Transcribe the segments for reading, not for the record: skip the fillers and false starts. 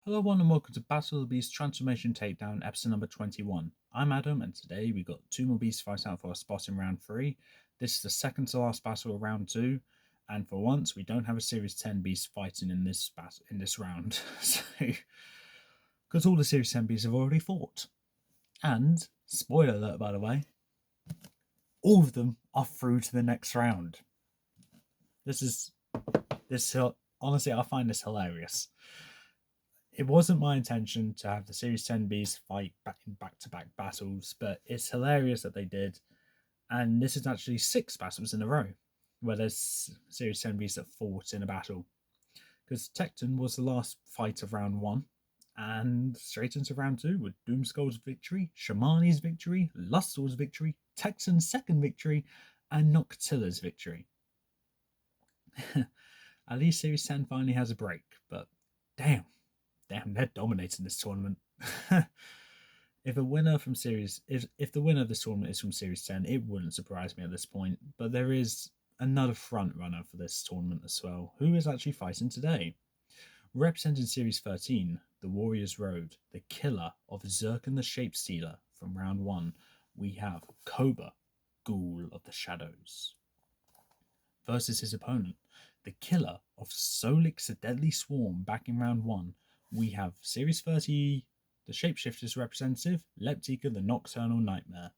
Hello, everyone, and welcome to Battle of the Beast Transformation Takedown, episode number 21. I'm Adam, and today we got two more beasts fighting out for a spot in round 3. This is the second to last battle of round 2, and for once, we don't have a Series 10 beast fighting in this round. So, because all the Series 10 beasts have already fought. And, spoiler alert by the way, all of them are through to the next round. This honestly, I find this hilarious. It wasn't my intention to have the Series 10 Bs fight back-to-back battles, but it's hilarious that they did. And this is actually 6 battles in a row where there's Series 10 Bs that fought in a battle. Because Tecton was the last fight of round 1, and straight into round 2 with Doomskull's victory, Shamani's victory, Lustle's victory, Tecton's second victory, and Noctilla's victory. At least Series 10 finally has a break, but damn, they're dominating this tournament. If the winner of this tournament is from Series 10, it wouldn't surprise me at this point. But there is another front runner for this tournament as well, who is actually fighting today. Representing Series 13, the Warrior's Road, the killer of Zirkon the Shapestealer from round 1, we have Koba, Ghoul of the Shadows, versus his opponent, the killer of Solix the Deadly Swarm back in round 1, we have Series 30, the Shapeshifters representative, Leptika, the Nocturnal Nightmare.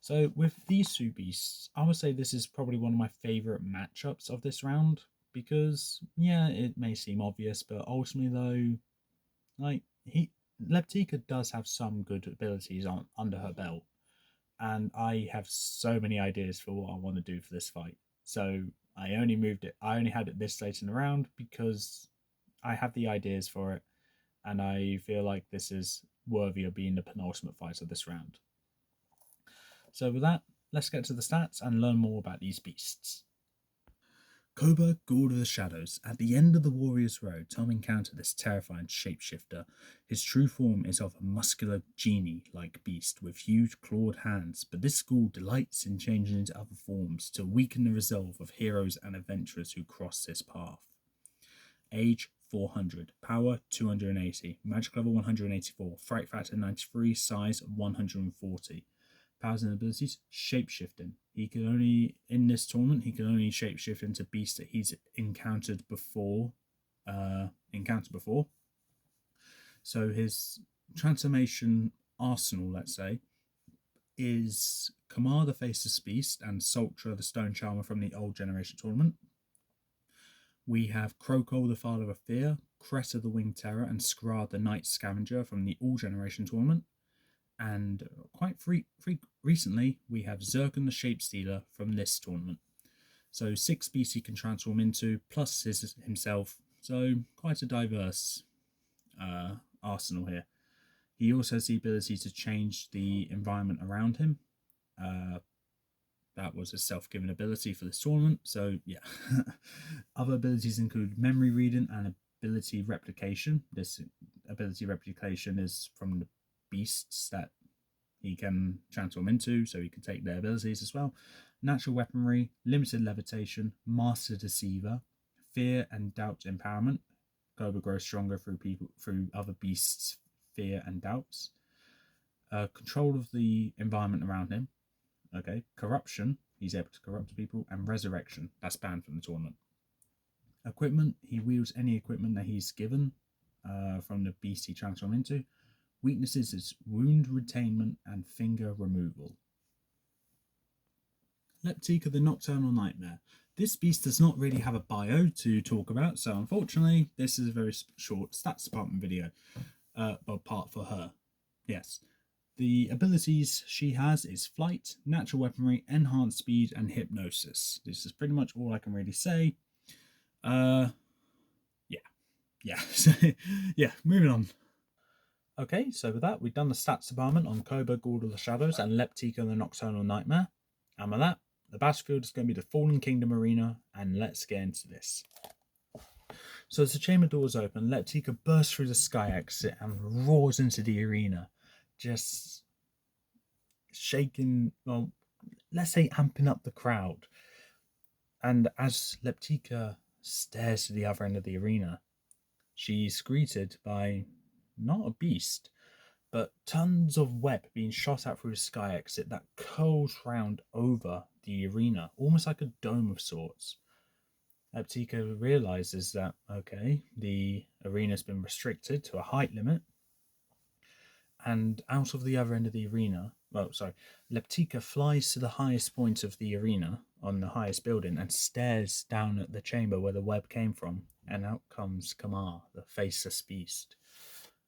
So with these two beasts, I would say this is probably one of my favourite matchups of this round, because, yeah, it may seem obvious, but ultimately though, Leptika does have some good abilities under her belt, and I have so many ideas for what I want to do for this fight. So I only had it this late in the round because I have the ideas for it, and I feel like this is worthy of being the penultimate fight of this round. So with that, let's get to the stats and learn more about these beasts. Koba, Ghoul of the Shadows. At the end of the Warrior's Road, Tom encountered this terrifying shapeshifter. His true form is of a muscular genie-like beast with huge clawed hands, but this ghoul delights in changing into other forms to weaken the resolve of heroes and adventurers who cross his path. Age 400, power 280, magic level 184, fright factor 93, size 140. Powers and abilities, shapeshifting. In this tournament, he can only shapeshift into beasts that he's encountered before. So his transformation arsenal, let's say, is Kamar the Faceless Beast and Sultra the Stone Charmer from the Old Generation tournament. We have Krokol the Father of Fear, Cressa the Winged Terror, and Skrar the Night Scavenger from the All Generation tournament. And quite recently, we have Zirkon the Shapestealer from this tournament. So 6 beasts he can transform into, plus himself. So quite a diverse arsenal here. He also has the ability to change the environment around him. That was a self-given ability for this tournament. So yeah. Other abilities include memory reading and ability replication. This ability replication is from the beasts that he can transform into, so he can take their abilities as well. Natural weaponry, limited levitation, master deceiver, fear and doubt empowerment. Koba grows stronger through other beasts' fear and doubts. Control of the environment around him. Okay, corruption, he's able to corrupt people, and resurrection, that's banned from the tournament. Equipment, he wields any equipment that he's given from the beast he transforms into. Weaknesses is wound retainment and finger removal. Leptika the Nocturnal Nightmare. This beast does not really have a bio to talk about, so unfortunately this is a very short stats department video, part for her. Yes. The abilities she has is Flight, Natural Weaponry, Enhanced Speed, and Hypnosis. This is pretty much all I can really say. So, moving on. Okay, so with that, we've done the stats department on Koba, Ghoul of the Shadows, and Leptika the Nocturnal Nightmare. And with that, the battlefield is going to be the Fallen Kingdom Arena, and let's get into this. So as the chamber doors open, Leptika bursts through the sky exit and roars into the arena, just shaking, well, let's say amping up the crowd. And as Leptika stares to the other end of the arena, She's greeted by not a beast, but tons of web being shot out through the sky exit that curls round over the arena, almost like a dome of sorts. Leptika realizes that, okay, the arena's been restricted to a height limit, and out of the other end of the arena, Leptika flies to the highest point of the arena on the highest building and stares down at the chamber where the web came from, and out comes Kamar, the faceless beast.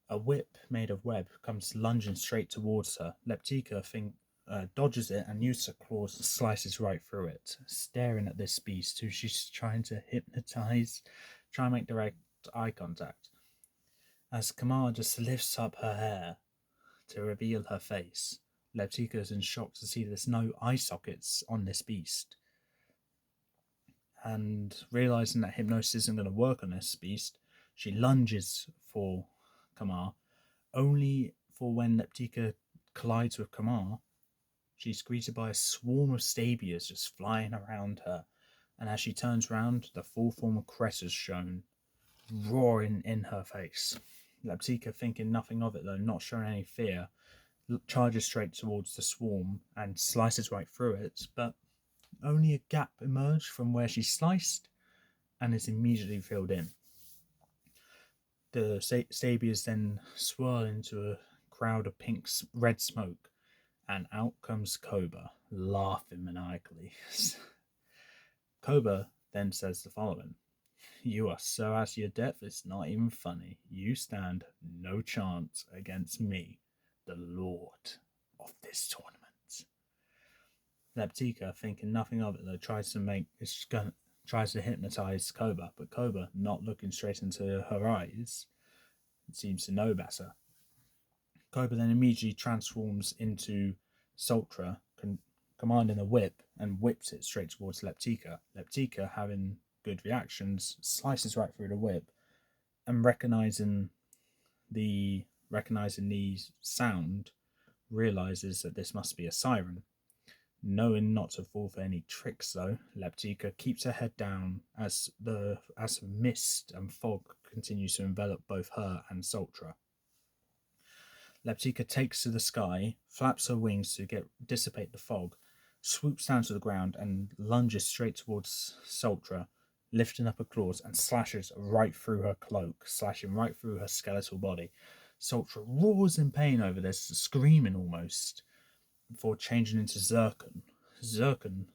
A whip made of web comes lunging straight towards her. Leptika dodges it and uses her claws and slices right through it, staring at this beast who she's trying to hypnotize, try and make direct eye contact. As Kamar just lifts up her hair to reveal her face, Leptika is in shock to see there's no eye sockets on this beast. And realizing that hypnosis isn't going to work on this beast, she lunges for Kamar, only for when Leptika collides with Kamar, she's greeted by a swarm of Stabias just flying around her, and as she turns round, the full form of Cress is shown, roaring in her face. Leptika, thinking nothing of it though, not showing any fear, charges straight towards the swarm and slices right through it, but only a gap emerged from where she sliced and is immediately filled in. The Stabias then swirl into a crowd of red smoke, and out comes Koba, laughing maniacally. Koba then says the following: "You are so out of your depth, it's not even funny. You stand no chance against me, the lord of this tournament." Leptika, thinking nothing of it though, tries to hypnotize Koba, but Koba, not looking straight into her eyes, seems to know better. Koba then immediately transforms into Sultra, commanding a whip, and whips it straight towards Leptika. Leptika, having good reactions, slices right through the whip, and recognizing the sound, realizes that this must be a siren. Knowing not to fall for any tricks, though, Leptika keeps her head down as mist and fog continues to envelop both her and Sultra. Leptika takes to the sky, flaps her wings to dissipate the fog, swoops down to the ground, and lunges straight towards Sultra, lifting up her claws and slashes right through her cloak, slashing right through her skeletal body. Sultra roars in pain over this, screaming almost, before changing into Zircon. Zircon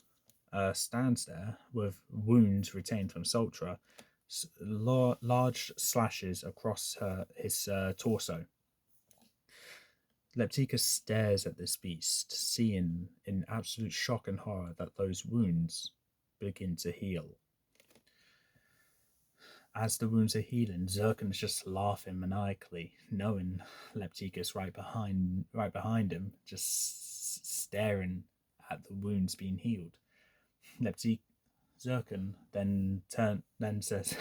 stands there with wounds retained from Sultra, large slashes across his torso. Leptika stares at this beast, seeing in absolute shock and horror that those wounds begin to heal. As the wounds are healing, Zircon is just laughing maniacally, knowing Leptika's right behind him, just staring at the wounds being healed. Zircon then says,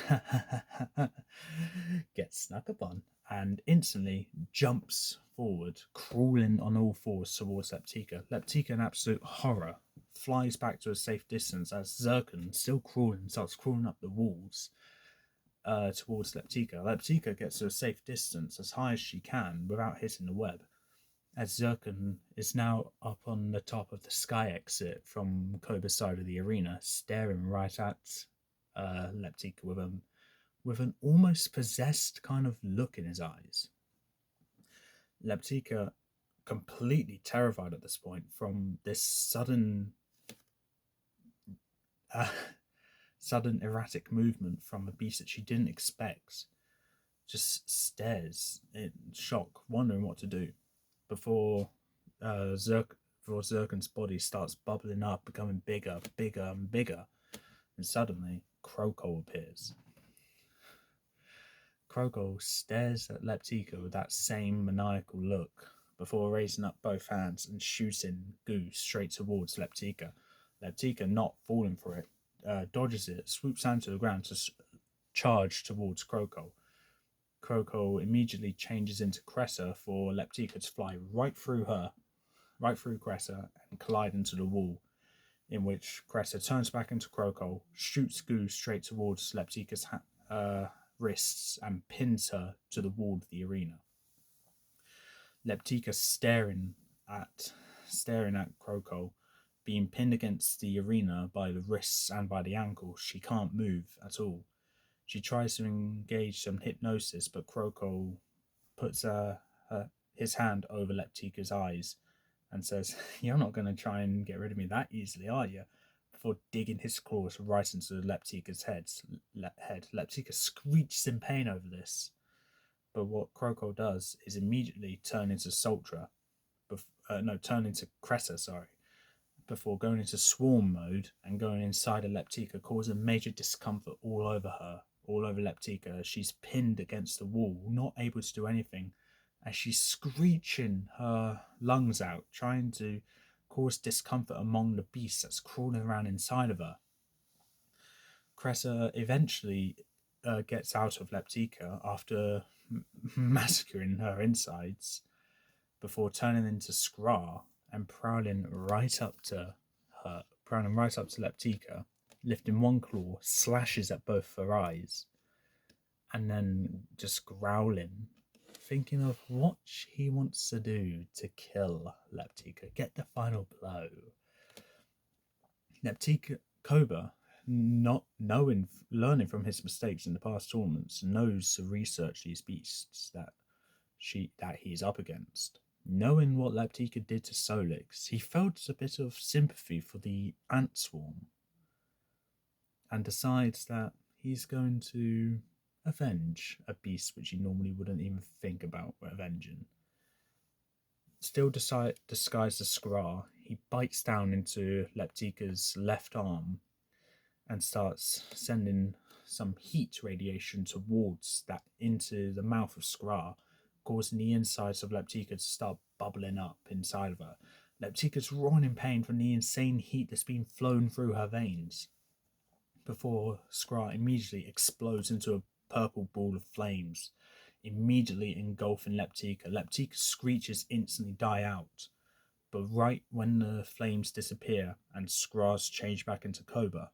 "Get snuck upon," and instantly jumps forward, crawling on all fours towards Leptika. Leptika, in absolute horror, flies back to a safe distance as Zircon, still crawling, starts crawling up the walls towards Leptika. Leptika gets to a safe distance as high as she can without hitting the web, as Zircon is now up on the top of the sky exit from Koba's side of the arena, staring right at Leptika with an almost possessed kind of look in his eyes. Leptika, completely terrified at this point from this sudden erratic movement from a beast that she didn't expect, just stares in shock, wondering what to do, before Zircon's body starts bubbling up, becoming bigger and bigger, and suddenly Kroko appears. Kroko stares at Leptika with that same maniacal look before raising up both hands and shooting goo straight towards Leptika. Leptika, not falling for it, dodges it, swoops down to the ground to charge towards Kroko. Kroko immediately changes into Cressa for Leptika to fly right through Cressa, and collide into the wall, in which Cressa turns back into Kroko, shoots goo straight towards Leptika's wrists and pins her to the wall of the arena. Leptika staring at Kroko, being pinned against the arena by the wrists and by the ankles. She can't move at all. She tries to engage some hypnosis, but Kroko puts his hand over Leptika's eyes and says, "You're not going to try and get rid of me that easily, are you?" Before digging his claws right into Leptika's head. Leptika screeches in pain over this. But what Kroko does is immediately turn into Cressa, before going into swarm mode and going inside of Leptika, causing major discomfort all over Leptika. She's pinned against the wall, not able to do anything, as she's screeching her lungs out, trying to cause discomfort among the beast that's crawling around inside of her. Cressa eventually gets out of Leptika after massacring her insides before turning into Skra and prowling right up to Leptika, lifting one claw, slashes at both her eyes, and then just growling, thinking of what he wants to do to kill Leptika, get the final blow. Koba, not learning from his mistakes in the past tournaments, knows to research these beasts that he's up against. Knowing what Leptika did to Solix, he felt a bit of sympathy for the ant swarm and decides that he's going to avenge a beast which he normally wouldn't even think about avenging. Still disguised as Skra, he bites down into Leptika's left arm and starts sending some heat radiation towards that into the mouth of Skra, causing the insides of Leptika to start bubbling up inside of her. Leptika's roaring in pain from the insane heat that's been flown through her veins, before Skra immediately explodes into a purple ball of flames, immediately engulfing Leptika. Leptika's screeches instantly die out, but right when the flames disappear and Skra's change back into Koba,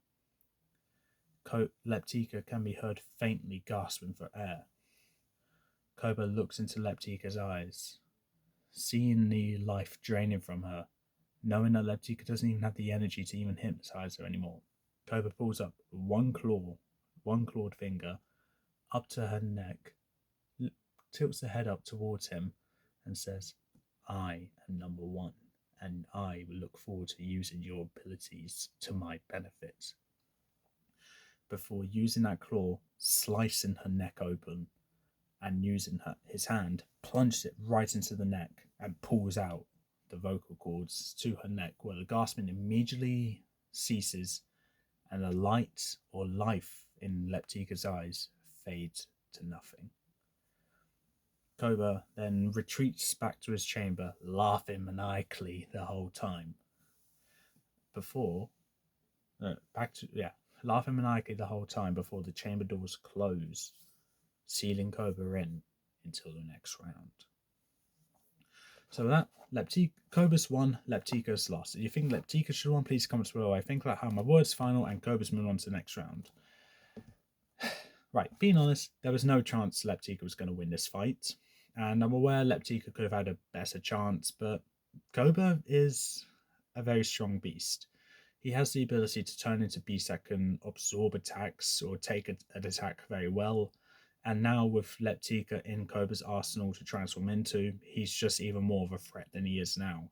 Leptika can be heard faintly gasping for air. Koba looks into Leptika's eyes, seeing the life draining from her, knowing that Leptika doesn't even have the energy to even hypnotize her anymore. Koba pulls up one clawed finger, up to her neck, tilts the head up towards him, and says, "I am number one, and I will look forward to using your abilities to my benefit." Before using that claw, slicing her neck open, and using his hand, plunges it right into the neck and pulls out the vocal cords to her neck, where the gasping immediately ceases and the light or life in Leptika's eyes fades to nothing. Koba then retreats back to his chamber, laughing maniacally the whole time. Laughing maniacally the whole time before the chamber doors close, sealing Koba in until the next round. So that Koba's won, Leptika's lost. If you think Leptika should have won, please comment below. I think about how my word's final and Koba's moving on to the next round. Right, being honest, there was no chance Leptika was going to win this fight. And I'm aware Leptika could have had a better chance, but Koba is a very strong beast. He has the ability to turn into beasts that can absorb attacks or take an attack very well. And now with Leptika in Koba's arsenal to transform into, he's just even more of a threat than he is now.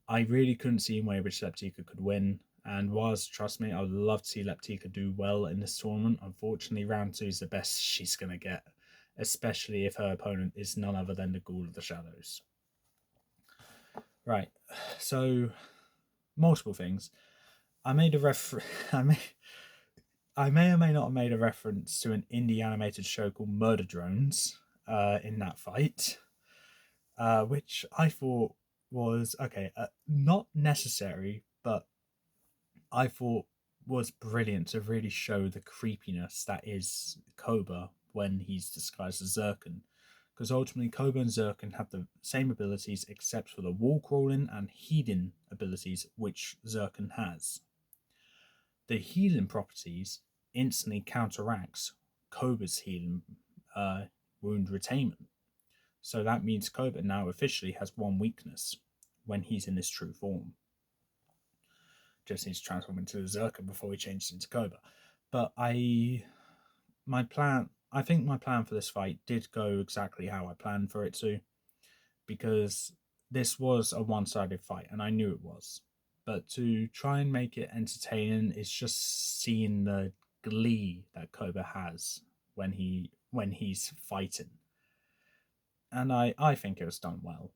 I really couldn't see a way in which Leptika could win. And whilst, trust me, I would love to see Leptika do well in this tournament, unfortunately round 2 is the best she's going to get, especially if her opponent is none other than the Ghoul of the Shadows. Right, so multiple things. I may or may not have made a reference to an indie animated show called Murder Drones in that fight, which I thought was, not necessary, but I thought was brilliant to really show the creepiness that is Koba when he's disguised as Zircon. Because ultimately Koba and Zircon have the same abilities except for the wall crawling and healing abilities which Zircon has. The healing properties instantly counteracts Koba's healing wound retainment. So that means Koba now officially has one weakness when he's in his true form. Just needs to transform into a Zerka before he changes into Koba. But I think my plan for this fight did go exactly how I planned for it to, because this was a one-sided fight, and I knew it was. But to try and make it entertaining is just seeing the glee that Koba has when he's fighting, and I think it was done well.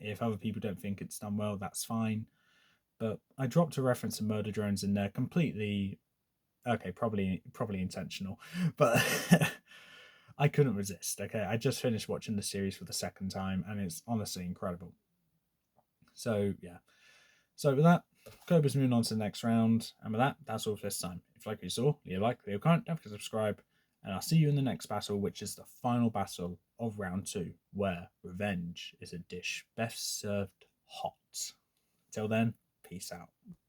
If other people don't think it's done well, that's fine. But I dropped a reference to murder drones in there completely. Okay, probably intentional, but I couldn't resist. Okay, I just finished watching the series for the second time, and it's honestly incredible. So yeah. So with that, Koba's moving on to the next round, and with that, that's all for this time. If you like what you saw, leave a like, leave a comment, don't forget to subscribe, and I'll see you in the next battle, which is the final battle of round 2, where revenge is a dish best served hot. Till then, peace out.